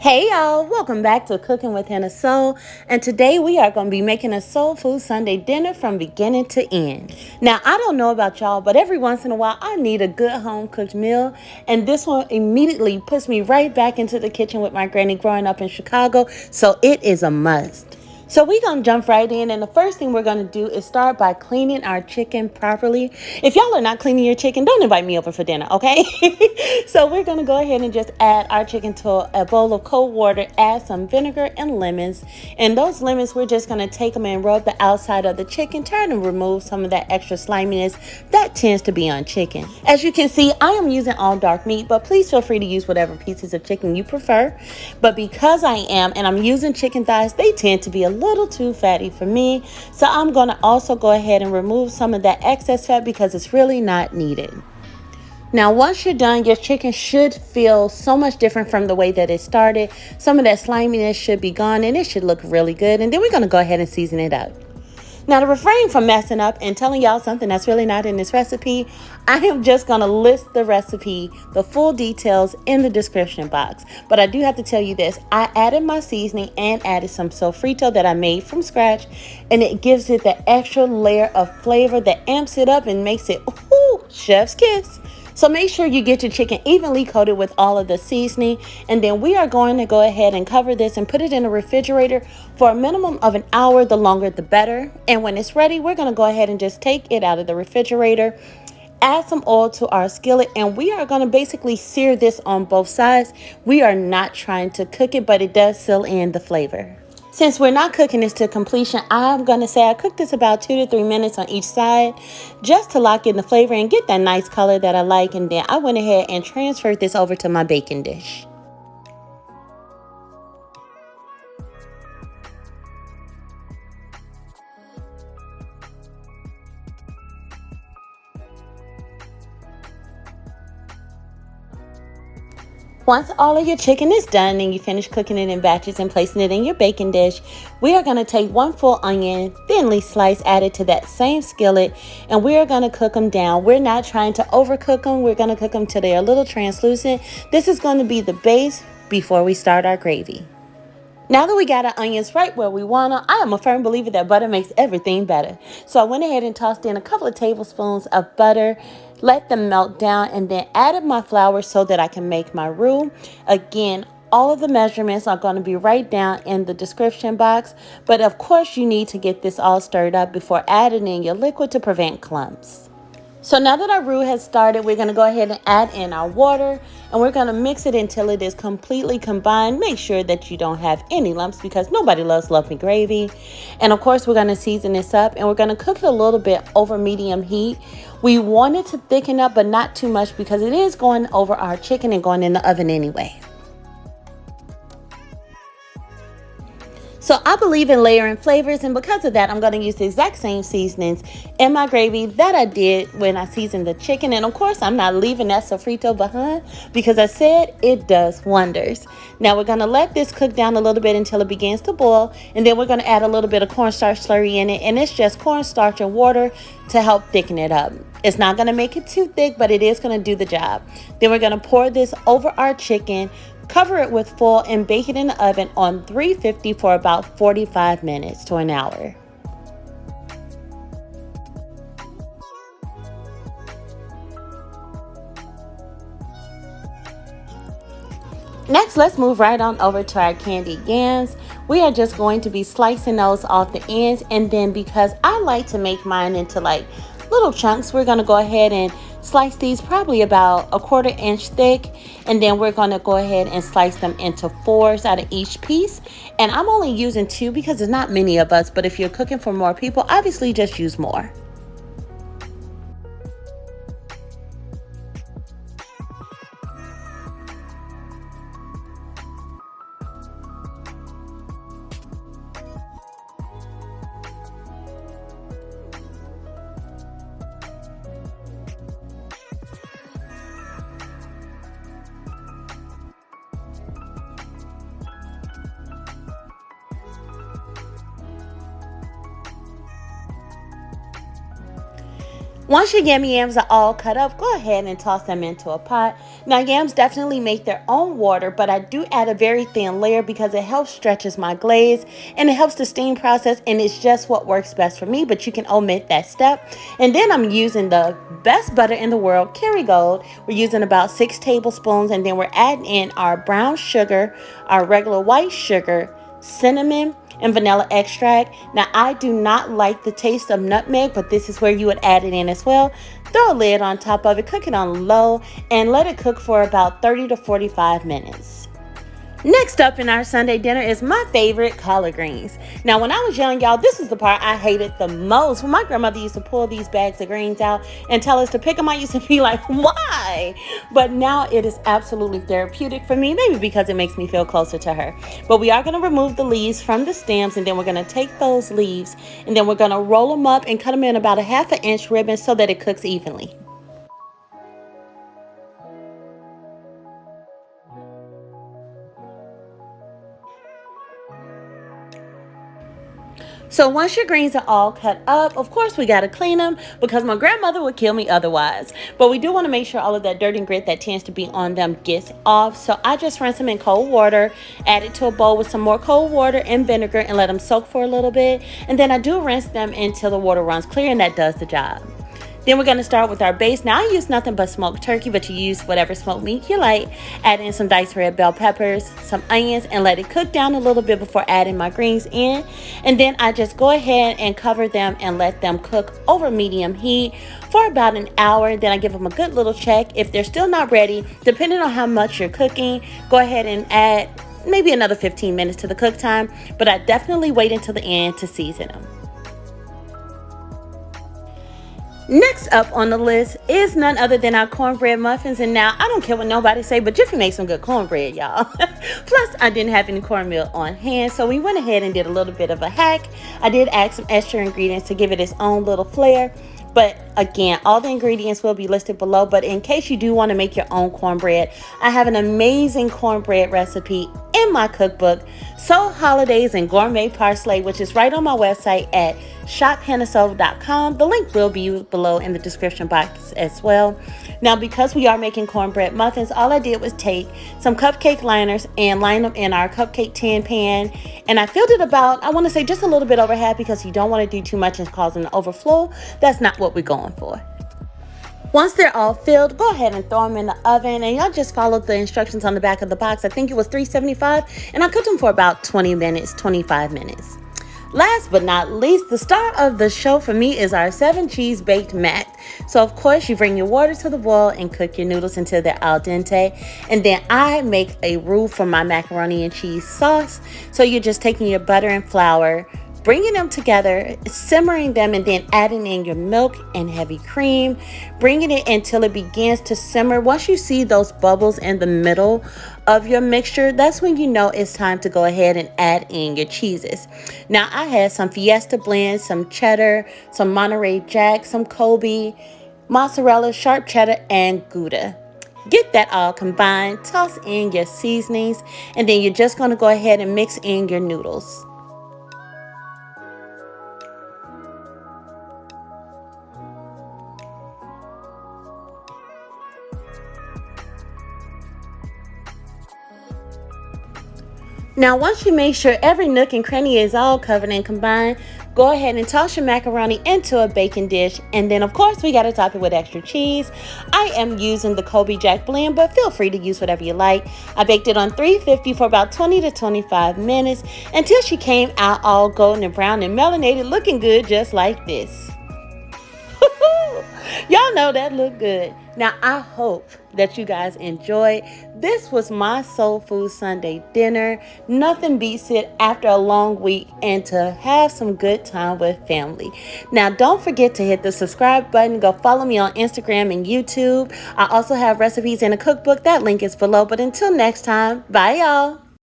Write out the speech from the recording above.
Hey y'all, welcome back to Cooking with Hannah Soul, and today we are going to be making a soul food Sunday dinner from beginning to end. Now, I don't know about y'all, but every once in a while I need a good home cooked meal, and this one immediately puts me right back into the kitchen with my granny growing up in Chicago, so it is a must. So we're going to jump right in, and the first thing we're going to do is start by cleaning our chicken properly. If y'all are not cleaning your chicken, don't invite me over for dinner, okay? So we're going to go ahead and just add our chicken to a bowl of cold water, add some vinegar and lemons. And those lemons, we're just going to take them and rub the outside of the chicken, turn and remove some of that extra sliminess that tends to be on chicken. As you can see, I am using all dark meat, but please feel free to use whatever pieces of chicken you prefer. But because I am, and I'm using chicken thighs, they tend to be a little too fatty for me, so I'm going to also go ahead and remove some of that excess fat because it's really not needed. Now, once you're done, your chicken should feel so much different from the way that it started. Some of that sliminess should be gone and it should look really good, and then we're going to go ahead and season it up. Now, to refrain from messing up and telling y'all something that's really not in this recipe, I am just going to list the recipe, the full details in the description box. But I do have to tell you this. I added my seasoning and added some sofrito that I made from scratch. And it gives it the extra layer of flavor that amps it up and makes it, ooh, chef's kiss. So make sure you get your chicken evenly coated with all of the seasoning, and then we are going to go ahead and cover this and put it in the refrigerator for a minimum of an hour. The longer the better. And when it's ready, we're going to go ahead and just take it out of the refrigerator, add some oil to our skillet, and we are going to basically sear this on both sides. We are not trying to cook it, but it does seal in the flavor. Since we're not cooking this to completion, I'm going to say I cooked this about 2 to 3 minutes on each side just to lock in the flavor and get that nice color that I like. And then I went ahead and transferred this over to my baking dish. Once all of your chicken is done and you finish cooking it in batches and placing it in your baking dish, we are going to take 1 full onion, thinly sliced, add it to that same skillet, and we are going to cook them down. We're not trying to overcook them. We're going to cook them till they're a little translucent. This is going to be the base before we start our gravy. Now that we got our onions right where we want them, I am a firm believer that butter makes everything better. So I went ahead and tossed in a couple of tablespoons of butter, let them melt down, and then added my flour so that I can make my roux. Again, all of the measurements are going to be right down in the description box. But of course, you need to get this all stirred up before adding in your liquid to prevent clumps. So now that our roux has started, we're going to go ahead and add in our water, and we're going to mix it until it is completely combined. Make sure that you don't have any lumps because nobody loves lumpy gravy. And of course, we're going to season this up, and we're going to cook it a little bit over medium heat. We want it to thicken up, but not too much because it is going over our chicken and going in the oven anyway. So I believe in layering flavors, and because of that, I'm going to use the exact same seasonings in my gravy that I did when I seasoned the chicken. And of course, I'm not leaving that sofrito behind because I said it does wonders. Now we're going to let this cook down a little bit until it begins to boil, and then we're going to add a little bit of cornstarch slurry in it, and it's just cornstarch and water to help thicken it up. It's not going to make it too thick, but it is going to do the job. Then we're going to pour this over our chicken, cover it with foil, and bake it in the oven on 350 for about 45 minutes to an hour. Next, let's move right on over to our candied yams. We are just going to be slicing those off the ends, and then because I like to make mine into like little chunks, we're going to go ahead and slice these probably about 1/4 inch thick, and then we're going to go ahead and slice them into 4s out of each piece. And I'm only using 2 because there's not many of us, but if you're cooking for more people, obviously just use more. Once your yummy yams are all cut up, go ahead and toss them into a pot. Now, yams definitely make their own water, but I do add a very thin layer because it helps stretches my glaze and it helps the steam process, and it's just what works best for me, but you can omit that step. And then I'm using the best butter in the world, Kerrygold. We're using about 6 tablespoons, and then we're adding in our brown sugar, our regular white sugar, cinnamon, and vanilla extract. Now, I do not like the taste of nutmeg, but this is where you would add it in as well. Throw a lid on top of it, cook it on low, and let it cook for about 30 to 45 minutes. Next up in our Sunday dinner is my favorite, collard greens. Now, when I was young, y'all, this is the part I hated the most. When my grandmother used to pull these bags of greens out and tell us to pick them, I used to be like, why? But now it is absolutely therapeutic for me, maybe because it makes me feel closer to her. But we are going to remove the leaves from the stems, and then we're going to take those leaves, and then we're going to roll them up and cut them in about a 1/2 inch ribbons so that it cooks evenly. So once your greens are all cut up, of course we got to clean them because my grandmother would kill me otherwise. But we do want to make sure all of that dirt and grit that tends to be on them gets off. So I just rinse them in cold water, add it to a bowl with some more cold water and vinegar, and let them soak for a little bit. And then I do rinse them until the water runs clear, and that does the job. Then we're going to start with our base. Now, I use nothing but smoked turkey, but you use whatever smoked meat you like. Add in some diced red bell peppers, some onions, and let it cook down a little bit before adding my greens in. And then I just go ahead and cover them and let them cook over medium heat for about an hour. Then I give them a good little check. If they're still not ready, depending on how much you're cooking, go ahead and add maybe another 15 minutes to the cook time. But I definitely wait until the end to season them. Next up on the list is none other than our cornbread muffins. And now, I don't care what nobody say, but Jiffy makes some good cornbread, y'all. Plus, I didn't have any cornmeal on hand, so we went ahead and did a little bit of a hack. I did add some extra ingredients to give it its own little flair. But again, all the ingredients will be listed below. But in case you do want to make your own cornbread, I have an amazing cornbread recipe in my cookbook, So Holidays and Gourmet Parsley, which is right on my website at shophannahso.com. The link will be below in the description box as well. Now, because we are making cornbread muffins, all I did was take some cupcake liners and line them in our cupcake tin pan. And I filled it about, I want to say just a little bit over half, because you don't want to do too much and cause them to overflow. That's not what we're going for. Once they're all filled, go ahead and throw them in the oven, and y'all just follow the instructions on the back of the box. I think it was 375, and I cooked them for about 20 minutes, 25 minutes. Last but not least, the star of the show for me is our 7 cheese baked mac. So of course you bring your water to the boil and cook your noodles until they're al dente. And then I make a roux for my macaroni and cheese sauce. So you're just taking your butter and flour, bringing them together, simmering them, and then adding in your milk and heavy cream, bringing it until it begins to simmer. Once you see those bubbles in the middle of your mixture, that's when you know it's time to go ahead and add in your cheeses. Now, I had some Fiesta blends, some cheddar, some Monterey Jack, some Colby, mozzarella, sharp cheddar, and Gouda. Get that all combined, toss in your seasonings, and then you're just going to go ahead and mix in your noodles. Now, once you make sure every nook and cranny is all covered and combined, go ahead and toss your macaroni into a baking dish. And then, of course, we got to top it with extra cheese. I am using the Colby Jack blend, but feel free to use whatever you like. I baked it on 350 for about 20 to 25 minutes until she came out all golden and brown and melanated, looking good just like this. Y'all know that looked good. Now, I hope that you guys enjoyed. This was my Soul Food Sunday dinner. Nothing beats it after a long week and to have some good time with family. Now, don't forget to hit the subscribe button. Go follow me on Instagram and YouTube. I also have recipes in a cookbook. That link is below. But until next time, bye, y'all.